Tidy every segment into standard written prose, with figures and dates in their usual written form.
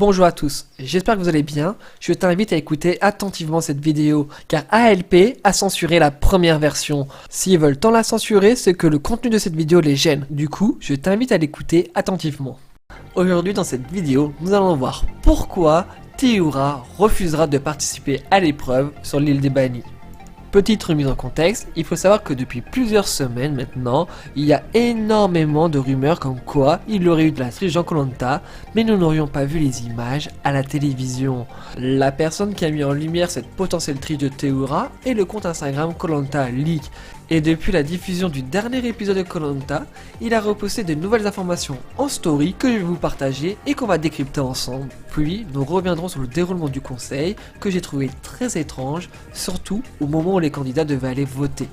Bonjour à tous, j'espère que vous allez bien. Je t'invite à écouter attentivement cette vidéo car ALP a censuré la première version. S'ils veulent tant la censurer, c'est que le contenu de cette vidéo les gêne. Du coup, je t'invite à l'écouter attentivement. Aujourd'hui dans cette vidéo, nous allons voir pourquoi Théoura refusera de participer à l'épreuve sur l'île des bannis. Petite remise en contexte, il faut savoir que depuis plusieurs semaines maintenant, il y a énormément de rumeurs comme quoi il aurait eu de la triche dans Koh-Lanta, mais nous n'aurions pas vu les images à la télévision. La personne qui a mis en lumière cette potentielle triche de Théoura est le compte Instagram Koh-Lanta Leak. Et depuis la diffusion du dernier épisode de Koh-Lanta, il a reposté de nouvelles informations en story que je vais vous partager et qu'on va décrypter ensemble. Puis nous reviendrons sur le déroulement du conseil que j'ai trouvé très étrange, surtout au moment où les candidats devaient aller voter.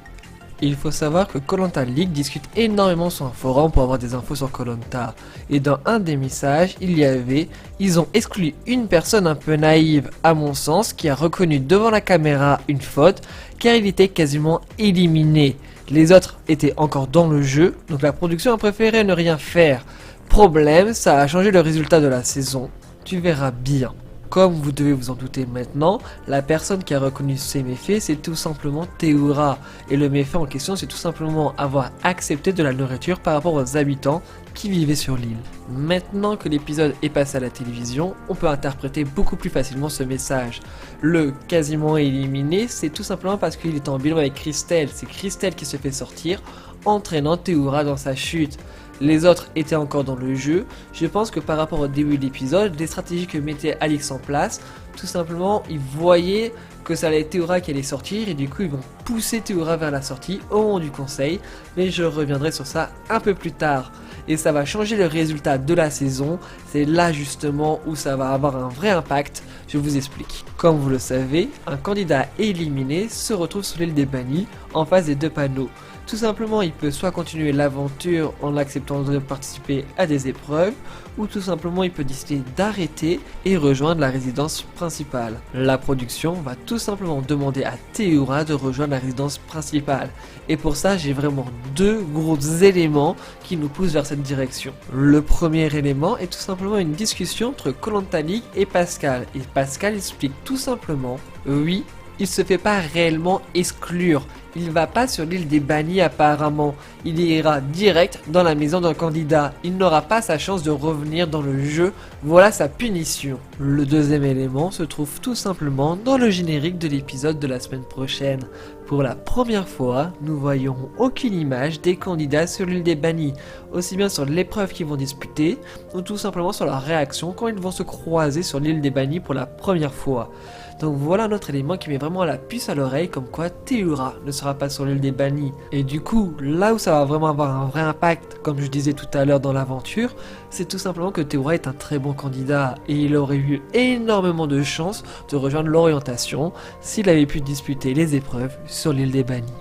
Il faut savoir que Koh-Lanta Leak discute énormément sur un forum pour avoir des infos sur Koh-Lanta. Et dans un des messages, il y avait « Ils ont exclu une personne un peu naïve, à mon sens, qui a reconnu devant la caméra une faute, car il était quasiment éliminé. Les autres étaient encore dans le jeu, donc la production a préféré ne rien faire. Problème, ça a changé le résultat de la saison. Tu verras bien. » Comme vous devez vous en douter maintenant, la personne qui a reconnu ces méfaits, c'est tout simplement Théoura. Et le méfait en question, c'est tout simplement avoir accepté de la nourriture par rapport aux habitants qui vivaient sur l'île. Maintenant que l'épisode est passé à la télévision, on peut interpréter beaucoup plus facilement ce message. Le quasiment éliminé, c'est tout simplement parce qu'il est en binôme avec Christelle. C'est Christelle qui se fait sortir, entraînant Théoura dans sa chute. Les autres étaient encore dans le jeu. Je pense que par rapport au début de l'épisode, les stratégies que mettait Alix en place, tout simplement, ils voyaient que ça allait être Théoura qui allait sortir et du coup ils vont pousser Théoura vers la sortie au moment du conseil. Mais je reviendrai sur ça un peu plus tard. Et ça va changer le résultat de la saison. C'est là justement où ça va avoir un vrai impact. Je vous explique. Comme vous le savez, un candidat éliminé se retrouve sur l'île des bannis en face des deux panneaux. Tout simplement, il peut soit continuer l'aventure en acceptant de participer à des épreuves, ou tout simplement il peut décider d'arrêter et rejoindre la résidence principale. La production va tout simplement demander à Théoura de rejoindre la résidence principale. Et pour ça, j'ai vraiment deux gros éléments qui nous poussent vers cette direction. Le premier élément est tout simplement une discussion entre Koh-Lanta Leak et Pascal. Et Pascal explique tout simplement, oui, il se fait pas réellement exclure. Il va pas sur l'île des bannis apparemment. Il ira direct dans la maison d'un candidat. Il n'aura pas sa chance de revenir dans le jeu. Voilà sa punition. Le deuxième élément se trouve tout simplement dans le générique de l'épisode de la semaine prochaine. Pour la première fois, nous voyons aucune image des candidats sur l'île des bannis, aussi bien sur l'épreuve qu'ils vont disputer, ou tout simplement sur leur réaction quand ils vont se croiser sur l'île des bannis pour la première fois. Donc voilà un autre élément qui met vraiment la puce à l'oreille comme quoi Théoura ne sera pas sur l'île des bannis. Et du coup, là où ça va vraiment avoir un vrai impact, comme je disais tout à l'heure dans l'aventure, c'est tout simplement que Théoura est un très bon candidat et il aurait eu énormément de chances de rejoindre l'orientation s'il avait pu disputer les épreuves sur l'île des bannis.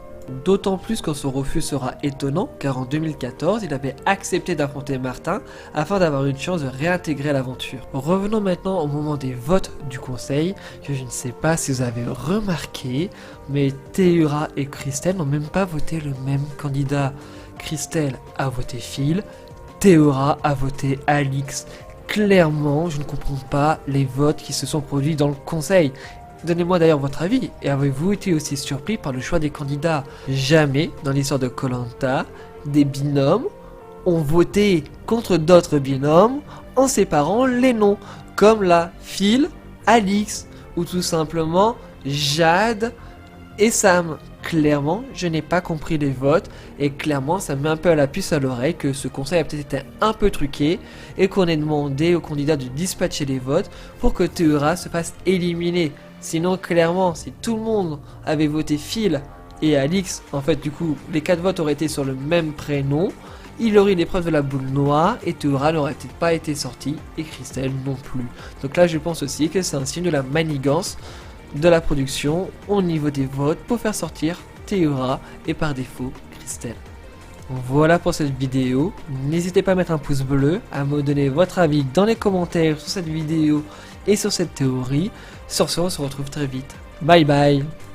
D'autant plus que son refus sera étonnant car en 2014 il avait accepté d'affronter Martin afin d'avoir une chance de réintégrer l'aventure. Revenons maintenant au moment des votes du conseil que je ne sais pas si vous avez remarqué mais Théoura et Christelle n'ont même pas voté le même candidat. Christelle a voté Phil, Théoura a voté Alix. Clairement je ne comprends pas les votes qui se sont produits dans le conseil. Donnez-moi d'ailleurs votre avis, et avez-vous été aussi surpris par le choix des candidats? Jamais, dans l'histoire de Koh-Lanta, des binômes ont voté contre d'autres binômes en séparant les noms, comme là, Phil, Alix, ou tout simplement Jade et Sam. Clairement, je n'ai pas compris les votes, et clairement, ça met un peu à la puce à l'oreille que ce conseil a peut-être été un peu truqué, et qu'on ait demandé aux candidats de dispatcher les votes pour que Théoura se fasse éliminer. Sinon, clairement, si tout le monde avait voté Phil et Alix, en fait, du coup, les 4 votes auraient été sur le même prénom, il aurait eu l'épreuve de la boule noire et Théoura n'aurait peut-être pas été sortie et Christelle non plus. Donc là, je pense aussi que c'est un signe de la manigance de la production au niveau des votes pour faire sortir Théoura et par défaut Christelle. Voilà pour cette vidéo, n'hésitez pas à mettre un pouce bleu, à me donner votre avis dans les commentaires sur cette vidéo et sur cette théorie. Sur ce, on se retrouve très vite. Bye bye.